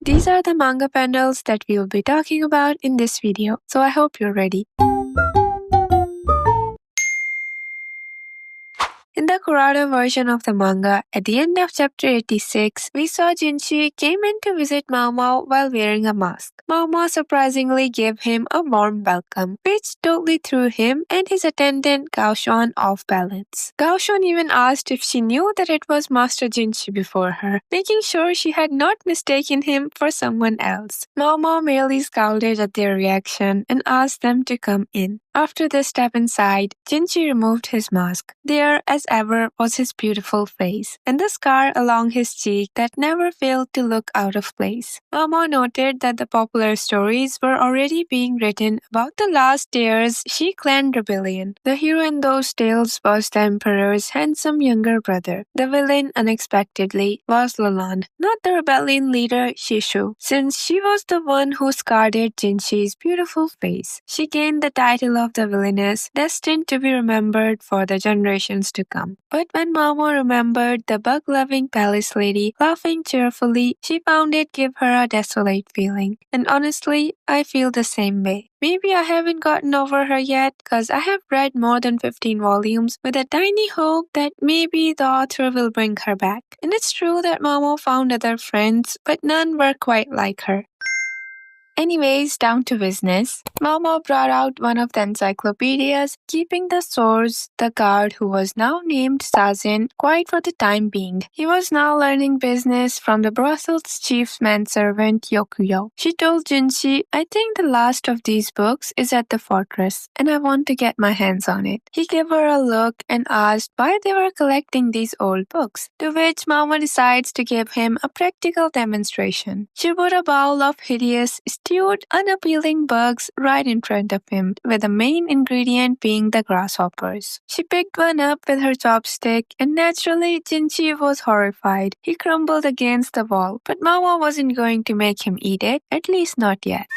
These are the manga panels that we will be talking about in this video, so I hope you're ready. In the Kurado version of the manga, at the end of chapter 86, we saw Jinshi came in to visit Maomao while wearing a mask. Maomao surprisingly gave him a warm welcome, which totally threw him and his attendant Gaoshuan off balance. Gaoshuan even asked if she knew that it was Master Jinshi before her, making sure she had not mistaken him for someone else. Maomao merely scowled at their reaction and asked them to come in. After they stepped inside, Jinshi removed his mask. There, as ever, was his beautiful face, and the scar along his cheek that never failed to look out of place. Maomao noted that the popular stories were already being written about the last year's Shi clan rebellion. The hero in those tales was the emperor's handsome younger brother. The villain, unexpectedly, was Loulan, not the rebellion leader Shishu, since she was the one who scarred Jinshi's beautiful face. She gained the title of the villainess, destined to be remembered for the generations to come. But when Maomao remembered the bug-loving palace lady laughing cheerfully, she found it give her a desolate feeling. And honestly, I feel the same way. Maybe I haven't gotten over her yet, cause I have read more than 15 volumes with a tiny hope that maybe the author will bring her back. And it's true that Maomao found other friends, but none were quite like her. Anyways, down to business. Maomao brought out one of the encyclopedias, keeping the source, the guard who was now named Sazin, quiet for the time being. He was now learning business from the brothel's chief's manservant Yokuyo. She told Jinshi, I think the last of these books is at the fortress, and I want to get my hands on it. He gave her a look and asked why they were collecting these old books, to which Maomao decides to give him a practical demonstration. She put a bowl of hideous, stewed, unappealing bugs right in front of him, with the main ingredient being the grasshoppers. She picked one up with her chopstick, and naturally, Jinshi was horrified. He crumbled against the wall, but Maomao wasn't going to make him eat it, at least not yet.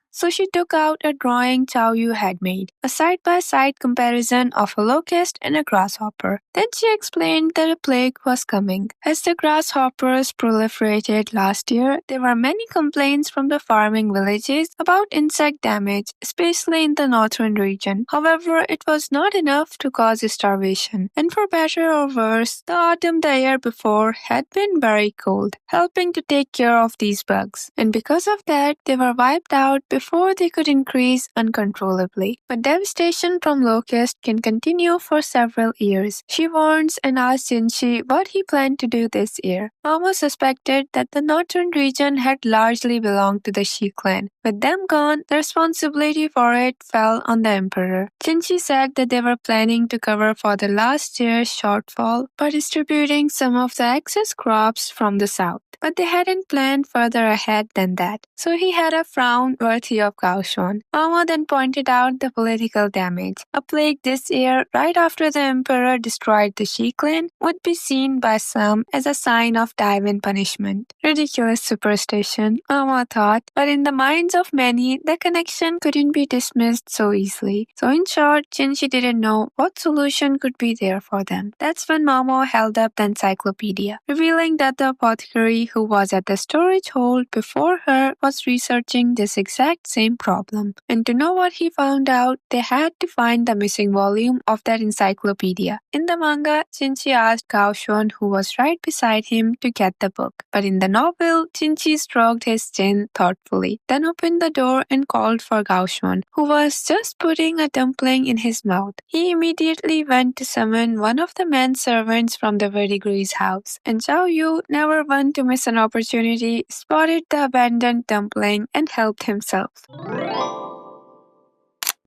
So she took out a drawing Chow Yu had made, a side-by-side comparison of a locust and a grasshopper. Then she explained that a plague was coming. As the grasshoppers proliferated last year, there were many complaints from the farming villages about insect damage, especially in the northern region. However, it was not enough to cause starvation. And for better or worse, the autumn the year before had been very cold, helping to take care of these bugs. And because of that, they were wiped out before they could increase uncontrollably. But devastation from locusts can continue for several years. She warns and asks Jinshi what he planned to do this year. Maomao suspected that the northern region had largely belonged to the Shi clan. With them gone, the responsibility for it fell on the emperor. Jinshi said that they were planning to cover for the last year's shortfall by distributing some of the excess crops from the south. But they hadn't planned further ahead than that, so he had a frown worthy of Gaoshuan. Maomao then pointed out the political damage. A plague this year, right after the emperor destroyed the Shi clan, would be seen by some as a sign of divine punishment. Ridiculous superstition, Maomao thought, but in the minds of many, the connection couldn't be dismissed so easily. So in short, Jinshi didn't know what solution could be there for them. That's when Maomao held up the encyclopedia, revealing that the apothecary who was at the storage hold before her was researching this exact same problem. And to know what he found out, they had to find the missing volume of that encyclopedia. In the manga, Jinshi asked Gaoshuan, who was right beside him, to get the book. But in the novel, Jinshi stroked his chin thoughtfully, then opened the door and called for Gaoshuan, who was just putting a dumpling in his mouth. He immediately went to summon one of the manservants from the verdigree's house, and Chow Yu, never one to miss an opportunity, spotted the abandoned dumpling and helped himself.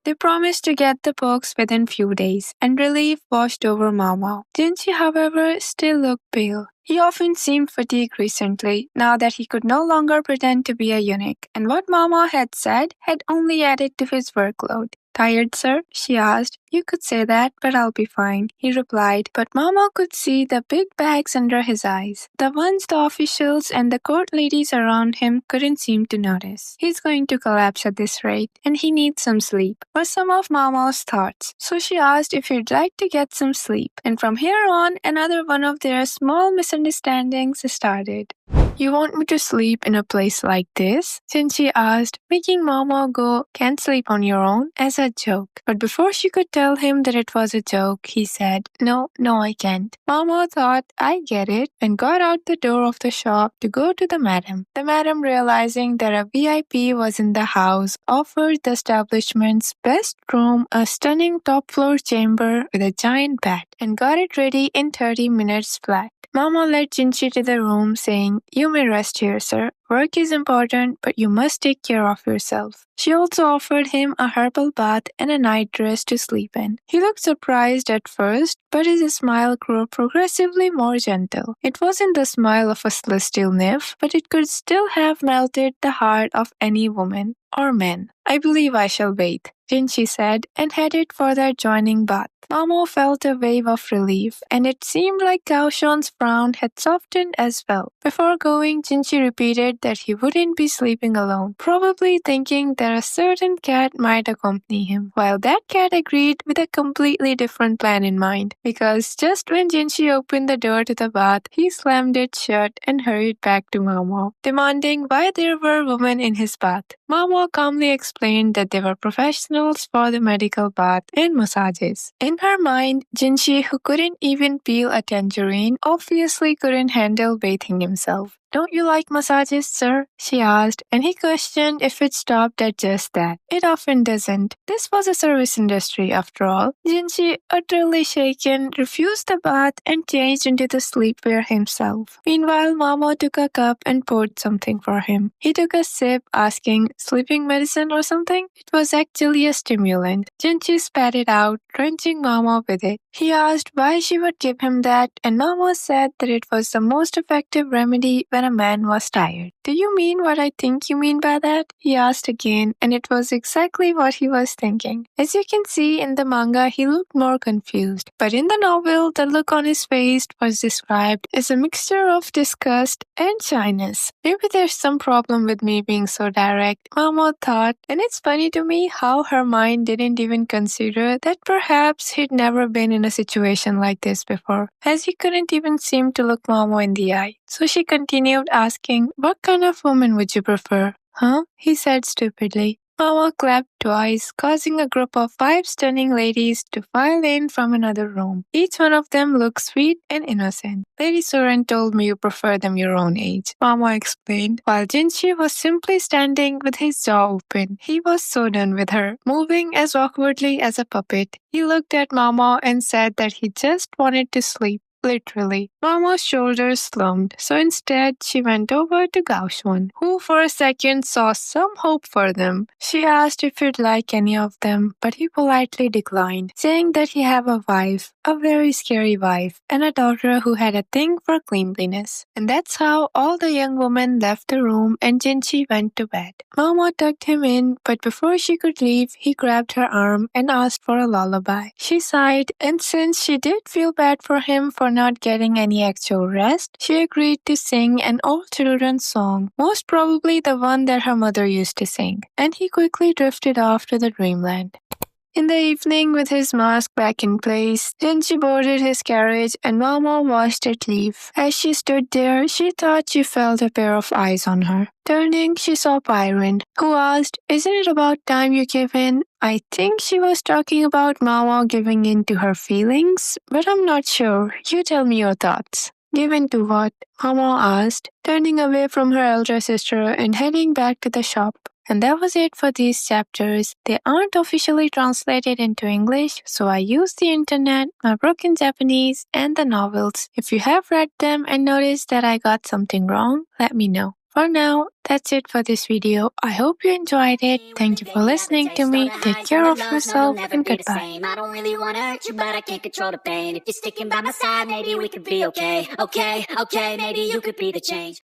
They promised to get the books within few days, and relief washed over Maomao. Jinshi, however, still looked pale. He often seemed fatigued recently, now that he could no longer pretend to be a eunuch, and what Maomao had said had only added to his workload. Tired, sir? She asked. You could say that, but I'll be fine, he replied, but Maomao could see the big bags under his eyes, the ones the officials and the court ladies around him couldn't seem to notice. He's going to collapse at this rate, and he needs some sleep, were some of Maomao's thoughts. So she asked if he'd like to get some sleep, and from here on, another one of their small misunderstandings started. You want me to sleep in a place like this? Jinshi asked, making Maomao go, can't sleep on your own, as a joke. But before she could tell him that it was a joke, he said, no, I can't. Maomao thought, I get it, and got out the door of the shop to go to the madam. The madam, realizing that a VIP was in the house, offered the establishment's best room a stunning top-floor chamber with a giant bed, and got it ready in 30 minutes flat. Mama led Jinshi to the room, saying, you may rest here, sir. Work is important, but you must take care of yourself. She also offered him a herbal bath and a night dress to sleep in. He looked surprised at first, but his smile grew progressively more gentle. It wasn't the smile of a celestial nymph, but it could still have melted the heart of any woman or man. I believe I shall bathe, Jinshi said, and headed for the adjoining bath. Mamo felt a wave of relief, and it seemed like Gaoshun's frown had softened as well. Before going, Jinshi repeated that he wouldn't be sleeping alone, probably thinking that a certain cat might accompany him, while that cat agreed with a completely different plan in mind, because just when Jinshi opened the door to the bath, he slammed it shut and hurried back to Mamo, demanding why there were women in his bath. Mamo calmly explained that they were professionals for the medical bath and massages. In her mind, Jinshi, who couldn't even peel a tangerine, obviously couldn't handle bathing himself. Don't you like massages, sir? She asked, and he questioned if it stopped at just that. It often doesn't. This was a service industry, after all. Jinshi, utterly shaken, refused the bath and changed into the sleepwear himself. Meanwhile, Mamo took a cup and poured something for him. He took a sip, asking, sleeping medicine or something? It was actually a stimulant. Jinshi spat it out, drenching Mamo with it. He asked why she would give him that, and Mamo said that it was the most effective remedy when a man was tired. Do you mean what I think you mean by that? He asked again, and it was exactly what he was thinking. As you can see in the manga, he looked more confused, but in the novel, the look on his face was described as a mixture of disgust and shyness. Maybe there's some problem with me being so direct, Mamo thought, and it's funny to me how her mind didn't even consider that perhaps he'd never been in a situation like this before, as he couldn't even seem to look Mamo in the eye. So she continued asking, what kind of woman would you prefer? Huh? He said stupidly. Mama clapped twice, causing a group of 5 stunning ladies to file in from another room. Each one of them looked sweet and innocent. Lady Soren told me you prefer them your own age, Mama explained, while Jinshi was simply standing with his jaw open. He was so done with her, moving as awkwardly as a puppet. He looked at Mama and said that he just wanted to sleep. Literally. Mama's shoulders slumped, so instead she went over to Gaoshun, who for a second saw some hope for them. She asked if he'd like any of them, but he politely declined, saying that he had a wife, a very scary wife, and a daughter who had a thing for cleanliness. And that's how all the young women left the room and Jinshi went to bed. Mama tucked him in, but before she could leave, he grabbed her arm and asked for a lullaby. She sighed, and since she did feel bad for him for not getting any actual rest, she agreed to sing an old children's song, most probably the one that her mother used to sing, and he quickly drifted off to the dreamland. In the evening, with his mask back in place, Jinshi boarded his carriage and Mama watched it leave. As she stood there, she thought she felt a pair of eyes on her. Turning, she saw Byron, who asked, isn't it about time you gave in? I think she was talking about Mama giving in to her feelings, but I'm not sure. You tell me your thoughts. Give in to what? Mama asked, turning away from her elder sister and heading back to the shop. And that was it for these chapters. They aren't officially translated into English, so I used the internet, my broken Japanese, and the novels. If you have read them and noticed that I got something wrong, let me know. For now, that's it for this video. I hope you enjoyed it. Thank you for listening to me. Take care of yourself and goodbye. I don't really wanna hurt you, but I can't control the pain. If you're sticking by my side, maybe we could be okay. Okay, maybe you could be the change.